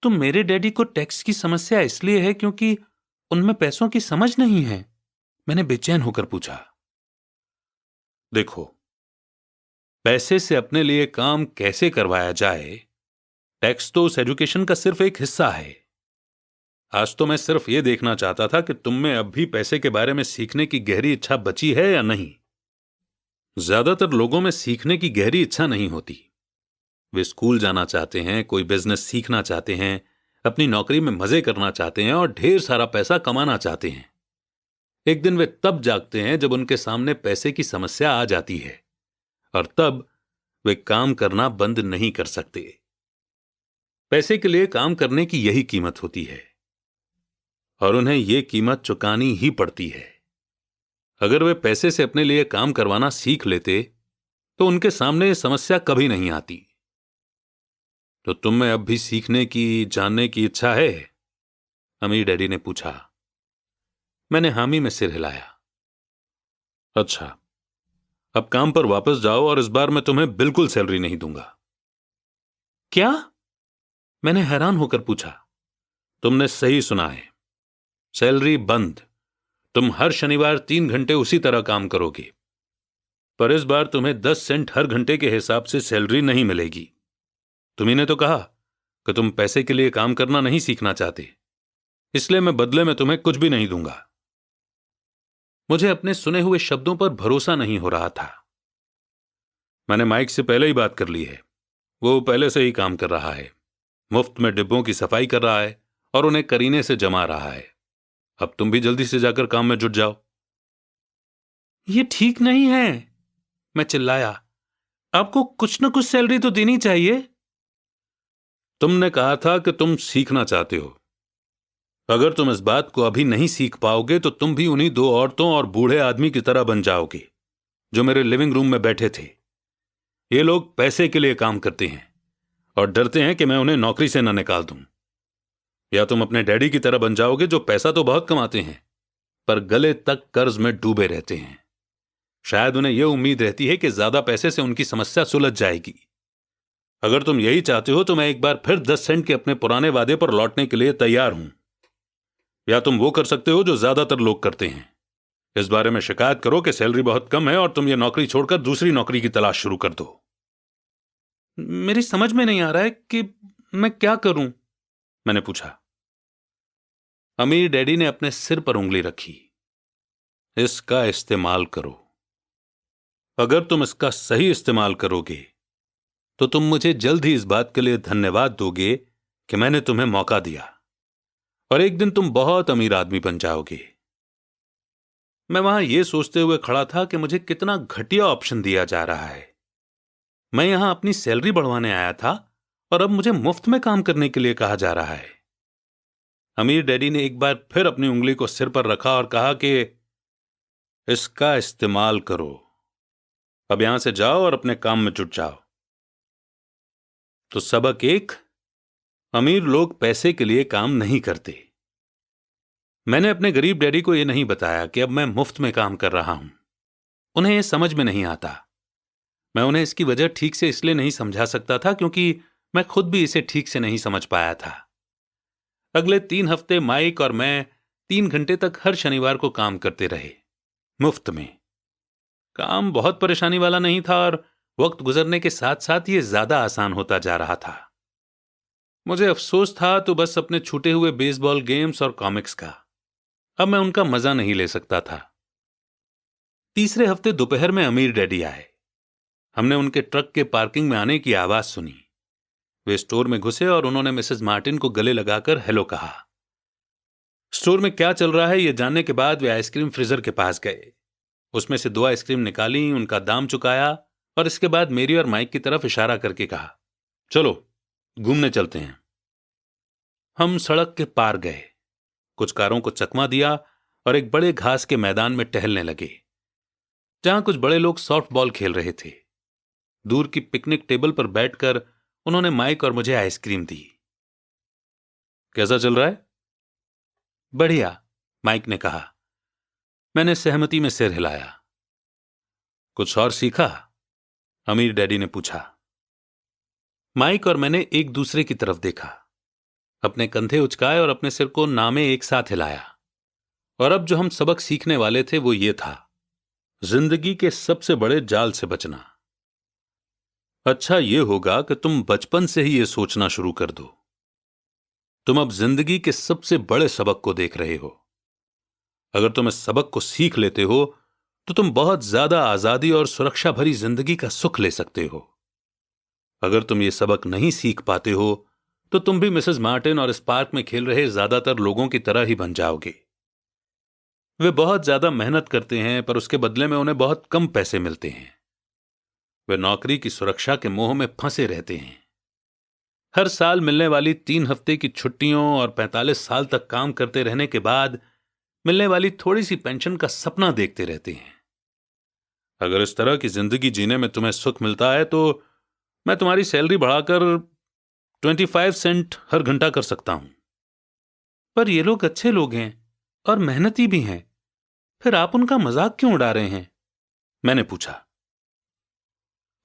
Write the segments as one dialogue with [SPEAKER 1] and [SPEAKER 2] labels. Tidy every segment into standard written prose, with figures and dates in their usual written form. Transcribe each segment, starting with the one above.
[SPEAKER 1] तो मेरे डैडी को टैक्स की समस्या इसलिए है क्योंकि उनमें पैसों की समझ नहीं है? मैंने बेचैन होकर पूछा। देखो, पैसे से अपने लिए काम कैसे करवाया जाए, टैक्स तो उस एजुकेशन का सिर्फ एक हिस्सा है। आज तो मैं सिर्फ ये देखना चाहता था कि तुम में अब भी पैसे के बारे में सीखने की गहरी इच्छा बची है या नहीं। ज्यादातर लोगों में सीखने की गहरी इच्छा नहीं होती। वे स्कूल जाना चाहते हैं, कोई बिजनेस सीखना चाहते हैं, अपनी नौकरी में मजे करना चाहते हैं और ढेर सारा पैसा कमाना चाहते हैं। एक दिन वे तब जागते हैं जब उनके सामने पैसे की समस्या आ जाती है, और तब वे काम करना बंद नहीं कर सकते। पैसे के लिए काम करने की यही कीमत होती है, और उन्हें यह कीमत चुकानी ही पड़ती है। अगर वे पैसे से अपने लिए काम करवाना सीख लेते तो उनके सामने यह समस्या कभी नहीं आती। तो तुम में अब भी सीखने की, जानने की इच्छा है? अमीर डैडी ने पूछा। मैंने हामी में सिर हिलाया। अच्छा, अब काम पर वापस जाओ और इस बार मैं तुम्हें बिल्कुल सैलरी नहीं दूंगा। क्या? मैंने हैरान होकर पूछा। तुमने सही सुना है, सैलरी बंद। तुम हर शनिवार 3 घंटे उसी तरह काम करोगे, पर इस बार तुम्हें 10 सेंट हर घंटे के हिसाब से सैलरी नहीं मिलेगी। तुम्ही ने तो कहा कि तुम पैसे के लिए काम करना नहीं सीखना चाहते, इसलिए मैं बदले में तुम्हें कुछ भी नहीं दूंगा। मुझे अपने सुने हुए शब्दों पर भरोसा नहीं हो रहा था। मैंने माइक से पहले ही बात कर ली है। वो पहले से ही काम कर रहा है, मुफ्त में डिब्बों की सफाई कर रहा है और उन्हें करीने से जमा रहा है। अब तुम भी जल्दी से जाकर काम में जुट जाओ। ये ठीक नहीं है, मैं चिल्लाया। आपको कुछ न कुछ सैलरी तो देनी चाहिए। तुमने कहा था कि तुम सीखना चाहते हो। अगर तुम इस बात को अभी नहीं सीख पाओगे तो तुम भी उन्हीं 2 औरतों और बूढ़े आदमी की तरह बन जाओगे जो मेरे लिविंग रूम में बैठे थे। ये लोग पैसे के लिए काम करते हैं और डरते हैं कि मैं उन्हें नौकरी से न निकाल दूं। या तुम अपने डैडी की तरह बन जाओगे जो पैसा तो बहुत कमाते हैं पर गले तक कर्ज में डूबे रहते हैं। शायद उन्हें यह उम्मीद रहती है कि ज्यादा पैसे से उनकी समस्या सुलझ जाएगी। अगर तुम यही चाहते हो तो मैं एक बार फिर 10 सेंट के अपने पुराने वादे पर लौटने के लिए तैयार हूं। या तुम वो कर सकते हो जो ज्यादातर लोग करते हैं, इस बारे में शिकायत करो कि सैलरी बहुत कम है और तुम ये नौकरी छोड़कर दूसरी नौकरी की तलाश शुरू कर दो। मेरी समझ में नहीं आ रहा है कि मैं क्या करूं, मैंने पूछा। अमीर डैडी ने अपने सिर पर उंगली रखी। इसका इस्तेमाल करो। अगर तुम इसका सही इस्तेमाल करोगे तो तुम मुझे जल्द ही इस बात के लिए धन्यवाद दोगे कि मैंने तुम्हें मौका दिया, और एक दिन तुम बहुत अमीर आदमी बन जाओगे। मैं वहां यह सोचते हुए खड़ा था कि मुझे कितना घटिया ऑप्शन दिया जा रहा है। मैं यहां अपनी सैलरी बढ़वाने आया था और अब मुझे मुफ्त में काम करने के लिए कहा जा रहा है। अमीर डैडी ने एक बार फिर अपनी उंगली को सिर पर रखा और कहा कि इसका इस्तेमाल करो। अब यहां से जाओ और अपने काम में जुट जाओ। तो सबक एक, अमीर लोग पैसे के लिए काम नहीं करते। मैंने अपने गरीब डैडी को यह नहीं बताया कि अब मैं मुफ्त में काम कर रहा हूं। उन्हें यह समझ में नहीं आता। मैं उन्हें इसकी वजह ठीक से इसलिए नहीं समझा सकता था क्योंकि मैं खुद भी इसे ठीक से नहीं समझ पाया था। अगले 3 हफ्ते माइक और मैं 3 घंटे तक हर शनिवार को काम करते रहे, मुफ्त में। काम बहुत परेशानी वाला नहीं था और वक्त गुजरने के साथ साथ ये ज्यादा आसान होता जा रहा था। मुझे अफसोस था तो बस अपने छूटे हुए बेसबॉल गेम्स और कॉमिक्स का। अब मैं उनका मजा नहीं ले सकता था। तीसरे हफ्ते दोपहर में अमीर डैडी आए। हमने उनके ट्रक के पार्किंग में आने की आवाज सुनी। वे स्टोर में घुसे और उन्होंने मिसेस मार्टिन को गले लगाकर हेलो कहा। स्टोर में क्या चल रहा है यह जानने के बाद वे आइसक्रीम फ्रीजर के पास गए। उसमें से 2 आइसक्रीम निकाली, उनका दाम चुकाया और इसके बाद मेरी और माइक की तरफ इशारा करके कहा, चलो घूमने चलते हैं। हम सड़क के पार गए, कुछ कारों को चकमा दिया और एक बड़े घास के मैदान में टहलने लगे जहां कुछ बड़े लोग सॉफ्टबॉल खेल रहे थे। दूर की पिकनिक टेबल पर बैठकर उन्होंने माइक और मुझे आइसक्रीम दी। कैसा चल रहा है? बढ़िया, माइक ने कहा। मैंने सहमति में सिर हिलाया। कुछ और सीखा? अमीर डैडी ने पूछा। माइक और मैंने एक दूसरे की तरफ देखा। अपने कंधे उचकाए और अपने सिर को नामे एक साथ हिलाया। और अब जो हम सबक सीखने वाले थे वो ये था, जिंदगी के सबसे बड़े जाल से बचना। अच्छा ये होगा कि तुम बचपन से ही ये सोचना शुरू कर दो। तुम अब जिंदगी के सबसे बड़े सबक को देख रहे हो। अगर तुम इस सबक को सीख लेते हो तो तुम बहुत ज्यादा आजादी और सुरक्षा भरी जिंदगी का सुख ले सकते हो। अगर तुम ये सबक नहीं सीख पाते हो तो तुम भी मिसेस मार्टिन और इस पार्क में खेल रहे ज्यादातर लोगों की तरह ही बन जाओगे। वे बहुत ज्यादा मेहनत करते हैं पर उसके बदले में उन्हें बहुत कम पैसे मिलते हैं। वे नौकरी की सुरक्षा के मोह में फंसे रहते हैं। हर साल मिलने वाली 3 हफ्ते की छुट्टियों और 45 साल तक काम करते रहने के बाद मिलने वाली थोड़ी सी पेंशन का सपना देखते रहते हैं। अगर इस तरह की जिंदगी जीने में तुम्हें सुख मिलता है तो मैं तुम्हारी सैलरी बढ़ाकर 25 सेंट हर घंटा कर सकता हूं। पर ये लोग अच्छे लोग हैं और मेहनती भी हैं, फिर आप उनका मजाक क्यों उड़ा रहे हैं? मैंने पूछा।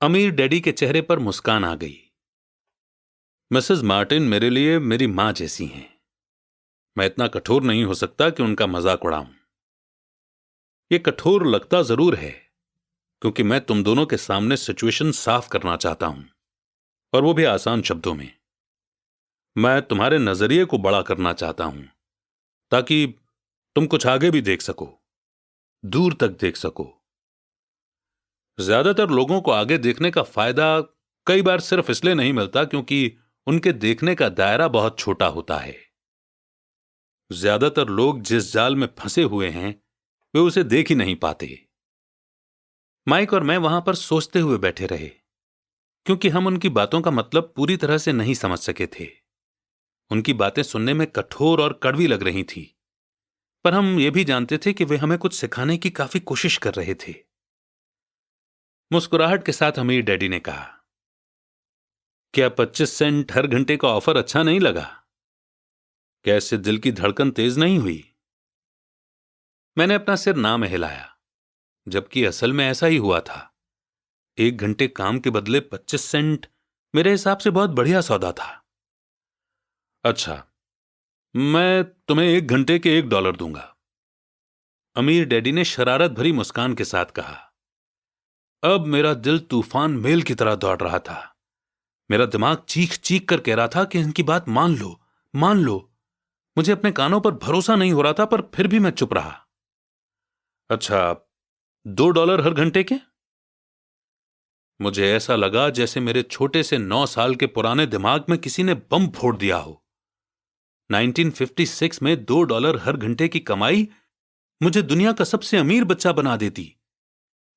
[SPEAKER 1] अमीर डैडी के चेहरे पर मुस्कान आ गई। मिसेस मार्टिन मेरे लिए मेरी मां जैसी हैं। मैं इतना कठोर नहीं हो सकता कि उनका मजाक उड़ाऊं। ये कठोर लगता जरूर है क्योंकि मैं तुम दोनों के सामने सिचुएशन साफ करना चाहता हूं, और वो भी आसान शब्दों में। मैं तुम्हारे नजरिए को बड़ा करना चाहता हूं ताकि तुम कुछ आगे भी देख सको, दूर तक देख सको। ज्यादातर लोगों को आगे देखने का फायदा कई बार सिर्फ इसलिए नहीं मिलता क्योंकि उनके देखने का दायरा बहुत छोटा होता है। ज्यादातर लोग जिस जाल में फंसे हुए हैं वे उसे देख ही नहीं पाते। माइक और मैं वहां पर सोचते हुए बैठे रहे क्योंकि हम उनकी बातों का मतलब पूरी तरह से नहीं समझ सके थे। उनकी बातें सुनने में कठोर और कड़वी लग रही थी, पर हम ये भी जानते थे कि वे हमें कुछ सिखाने की काफी कोशिश कर रहे थे। मुस्कुराहट के साथ अमीर डैडी ने कहा, क्या 25 सेंट हर घंटे का ऑफर अच्छा नहीं लगा? क्या इससे दिल की धड़कन तेज नहीं हुई? मैंने अपना सिर ना में हिलाया, जबकि असल में ऐसा ही हुआ था। 1 घंटे काम के बदले 25 सेंट मेरे हिसाब से बहुत बढ़िया सौदा था। अच्छा, मैं तुम्हें 1 घंटे के $1 दूंगा, अमीर डैडी ने शरारत भरी मुस्कान के साथ कहा। अब मेरा दिल तूफान मेल की तरह दौड़ रहा था। मेरा दिमाग चीख चीख कर कह रहा था कि इनकी बात मान लो, मान लो। मुझे अपने कानों पर भरोसा नहीं हो रहा था, पर फिर भी मैं चुप रहा। अच्छा, $2 हर घंटे के? मुझे ऐसा लगा जैसे मेरे छोटे से 9 साल के पुराने दिमाग में किसी ने बम फोड़ दिया हो। 1956 में $2 हर घंटे की कमाई मुझे दुनिया का सबसे अमीर बच्चा बना देती।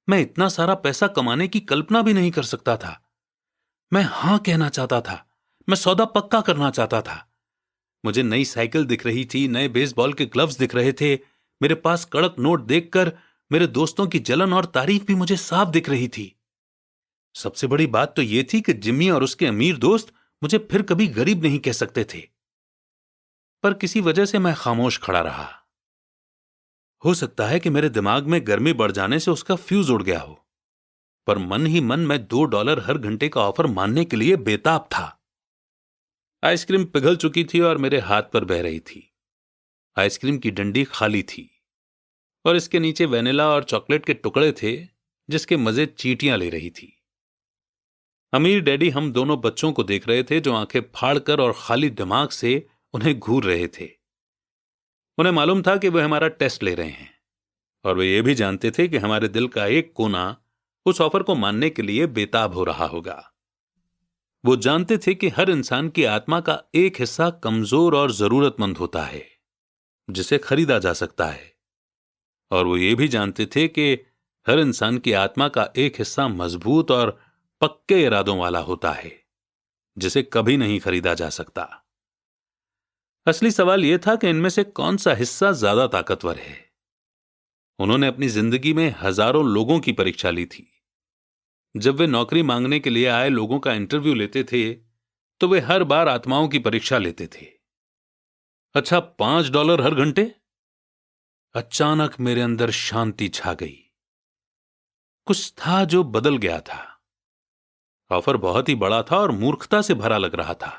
[SPEAKER 1] मैं इतना सारा पैसा कमाने की कल्पना भी नहीं कर सकता था। मैं हां कहना चाहता था। मैं सौदा पक्का करना चाहता था। मुझे नई साइकिल दिख रही थी, नए बेसबॉल के ग्लव्स दिख रहे थे। मेरे पास कड़क नोट देखकर मेरे दोस्तों की जलन और तारीफ भी मुझे साफ दिख रही थी। सबसे बड़ी बात तो यह थी कि जिम्मी और उसके अमीर दोस्त मुझे फिर कभी गरीब नहीं कह सकते थे। पर किसी वजह से मैं खामोश खड़ा रहा। हो सकता है कि मेरे दिमाग में गर्मी बढ़ जाने से उसका फ्यूज उड़ गया हो, पर मन ही मन मैं $2 हर घंटे का ऑफर मानने के लिए बेताब था। आइसक्रीम पिघल चुकी थी और मेरे हाथ पर बह रही थी। आइसक्रीम की डंडी खाली थी और इसके नीचे वेनिला और चॉकलेट के टुकड़े थे जिसके मजे चींटियां ले रही थी। अमीर डैडी हम दोनों बच्चों को देख रहे थे जो आंखें फाड़कर और खाली दिमाग से उन्हें घूर रहे थे। उन्हें मालूम था कि वे हमारा टेस्ट ले रहे हैं और वे ये भी जानते थे कि हमारे दिल का एक कोना उस ऑफर को मानने के लिए बेताब हो रहा होगा। वो जानते थे कि हर इंसान की आत्मा का एक हिस्सा कमजोर और जरूरतमंद होता है जिसे खरीदा जा सकता है, और वो ये भी जानते थे कि हर इंसान की आत्मा का एक हिस्सा मजबूत और पक्के इरादों वाला होता है जिसे कभी नहीं खरीदा जा सकता। असली सवाल यह था कि इनमें से कौन सा हिस्सा ज्यादा ताकतवर है। उन्होंने अपनी जिंदगी में हजारों लोगों की परीक्षा ली थी। जब वे नौकरी मांगने के लिए आए लोगों का इंटरव्यू लेते थे तो वे हर बार आत्माओं की परीक्षा लेते थे। अच्छा, $5 हर घंटे? अचानक मेरे अंदर शांति छा गई। कुछ था जो बदल गया था। ऑफर बहुत ही बड़ा था और मूर्खता से भरा लग रहा था।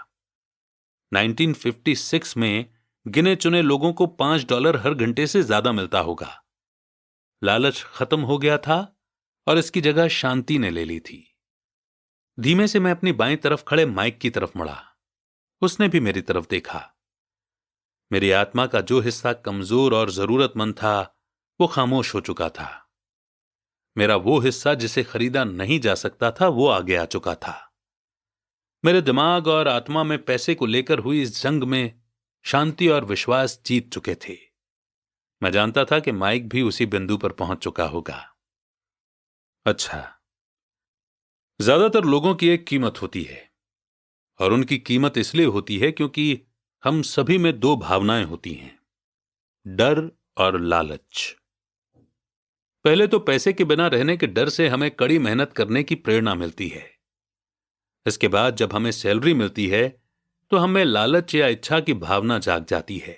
[SPEAKER 1] 1956 में गिने चुने लोगों को $5 हर घंटे से ज्यादा मिलता होगा। लालच खत्म हो गया था और इसकी जगह शांति ने ले ली थी। धीमे से मैं अपनी बाईं तरफ खड़े माइक की तरफ मुड़ा। उसने भी मेरी तरफ देखा। मेरी आत्मा का जो हिस्सा कमजोर और जरूरतमंद था वो खामोश हो चुका था। मेरा वो हिस्सा जिसे खरीदा नहीं जा सकता था वो आगे आ चुका था। मेरे दिमाग और आत्मा में पैसे को लेकर हुई इस जंग में शांति और विश्वास जीत चुके थे। मैं जानता था कि माइक भी उसी बिंदु पर पहुंच चुका होगा। अच्छा, ज्यादातर लोगों की एक कीमत होती है और उनकी कीमत इसलिए होती है क्योंकि हम सभी में दो भावनाएं होती हैं, डर और लालच। पहले तो पैसे के बिना रहने के डर से हमें कड़ी मेहनत करने की प्रेरणा मिलती है। इसके बाद जब हमें सैलरी मिलती है तो हमें लालच या इच्छा की भावना जाग जाती है।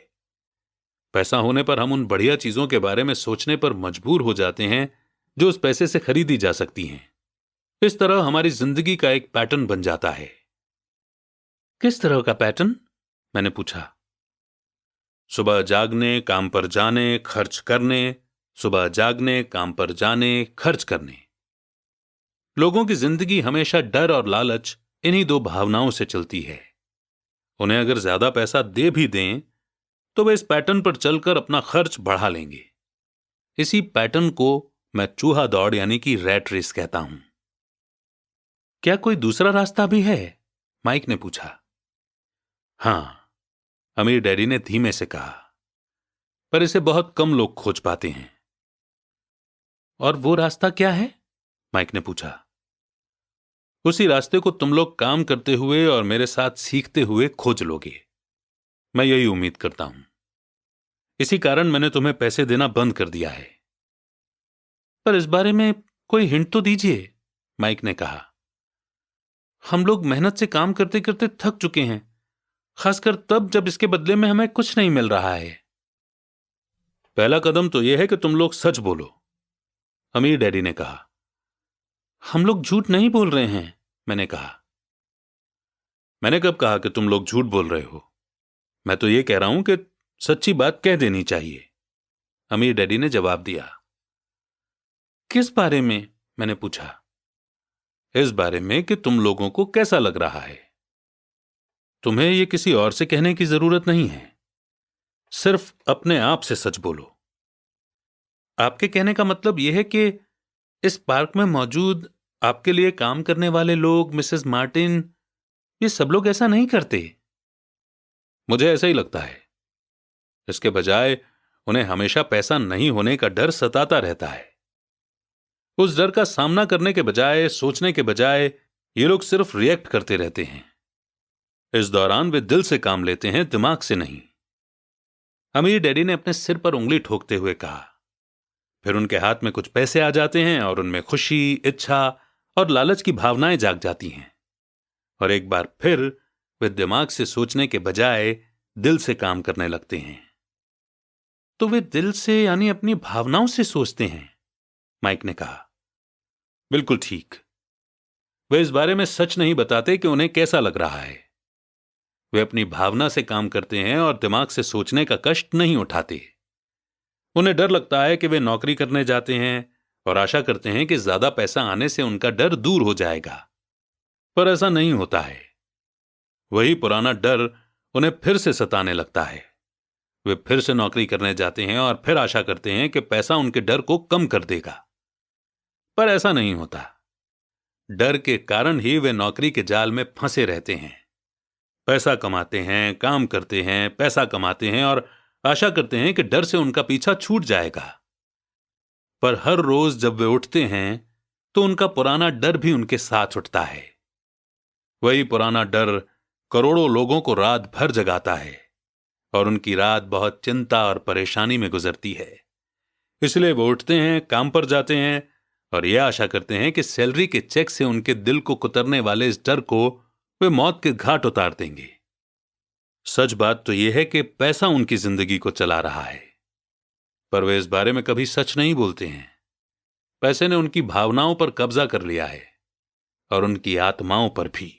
[SPEAKER 1] पैसा होने पर हम उन बढ़िया चीजों के बारे में सोचने पर मजबूर हो जाते हैं जो उस पैसे से खरीदी जा सकती हैं। इस तरह हमारी जिंदगी का एक पैटर्न बन जाता है। किस तरह का पैटर्न? मैंने पूछा। सुबह जागने, काम पर जाने, खर्च करने, सुबह जागने, काम पर जाने, खर्च करने। लोगों की जिंदगी हमेशा डर और लालच इन्हीं दो भावनाओं से चलती है। उन्हें अगर ज्यादा पैसा दे भी दें तो वे इस पैटर्न पर चलकर अपना खर्च बढ़ा लेंगे। इसी पैटर्न को मैं चूहा दौड़ यानी कि रैट रेस कहता हूं। क्या कोई दूसरा रास्ता भी है? माइक ने पूछा। हां, अमीर डैडी ने धीमे से कहा, पर इसे बहुत कम लोग खोज पाते हैं। और वो रास्ता क्या है? माइक ने पूछा। उसी रास्ते को तुम लोग काम करते हुए और मेरे साथ सीखते हुए खोज लोगे। मैं यही उम्मीद करता हूं। इसी कारण मैंने तुम्हें पैसे देना बंद कर दिया है। पर इस बारे में कोई हिंट तो दीजिए, माइक ने कहा। हम लोग मेहनत से काम करते करते थक चुके हैं, खासकर तब जब इसके बदले में हमें कुछ नहीं मिल रहा है। पहला कदम तो यह है कि तुम लोग सच बोलो, अमीर डैडी ने कहा। हम लोग झूठ नहीं बोल रहे हैं, मैंने कहा। मैंने कब कहा कि तुम लोग झूठ बोल रहे हो? मैं तो यह कह रहा हूं कि सच्ची बात कह देनी चाहिए, अमीर डैडी ने जवाब दिया। किस बारे में? मैंने पूछा। इस बारे में कि तुम लोगों को कैसा लग रहा है। तुम्हें यह किसी और से कहने की जरूरत नहीं है, सिर्फ अपने आप से सच बोलो। आपके कहने का मतलब यह है कि इस पार्क में मौजूद आपके लिए काम करने वाले लोग, मिसेस मार्टिन, ये सब लोग ऐसा नहीं करते? मुझे ऐसा ही लगता है। इसके बजाय उन्हें हमेशा पैसा नहीं होने का डर सताता रहता है। उस डर का सामना करने के बजाय, सोचने के बजाय, ये लोग सिर्फ रिएक्ट करते रहते हैं। इस दौरान वे दिल से काम लेते हैं, दिमाग से नहीं। अमीर डैडी ने अपने सिर पर उंगली ठोकते हुए कहा। फिर उनके हाथ में कुछ पैसे आ जाते हैं और उनमें खुशी, इच्छा और लालच की भावनाएं जाग जाती हैं। और एक बार फिर वे दिमाग से सोचने के बजाय दिल से काम करने लगते हैं। तो वे दिल से यानी अपनी भावनाओं से सोचते हैं, माइक ने कहा। बिल्कुल ठीक। वे इस बारे में सच नहीं बताते कि उन्हें कैसा लग रहा है। वे अपनी भावना से काम करते हैं और दिमाग से सोचने का कष्ट नहीं उठाते। उन्हें डर लगता है कि वे नौकरी करने जाते हैं और आशा करते हैं कि ज्यादा पैसा आने से उनका डर दूर हो जाएगा, पर ऐसा नहीं होता है। वही पुराना डर उन्हें फिर से सताने लगता है। वे फिर से नौकरी करने जाते हैं और फिर आशा करते हैं कि पैसा उनके डर को कम कर देगा, पर ऐसा नहीं होता। डर के कारण ही वे नौकरी के जाल में फंसे रहते हैं। पैसा कमाते हैं, काम करते हैं, पैसा कमाते हैं और आशा करते हैं कि डर से उनका पीछा छूट जाएगा। पर हर रोज जब वे उठते हैं तो उनका पुराना डर भी उनके साथ उठता है। वही पुराना डर करोड़ों लोगों को रात भर जगाता है और उनकी रात बहुत चिंता और परेशानी में गुजरती है। इसलिए वो उठते हैं, काम पर जाते हैं और यह आशा करते हैं कि सैलरी के चेक से उनके दिल को कुतरने वाले इस डर को वे मौत के घाट उतार देंगे। सच बात तो यह है कि पैसा उनकी जिंदगी को चला रहा है, पर वे इस बारे में कभी सच नहीं बोलते हैं। पैसे ने उनकी भावनाओं पर कब्जा कर लिया है और उनकी आत्माओं पर भी।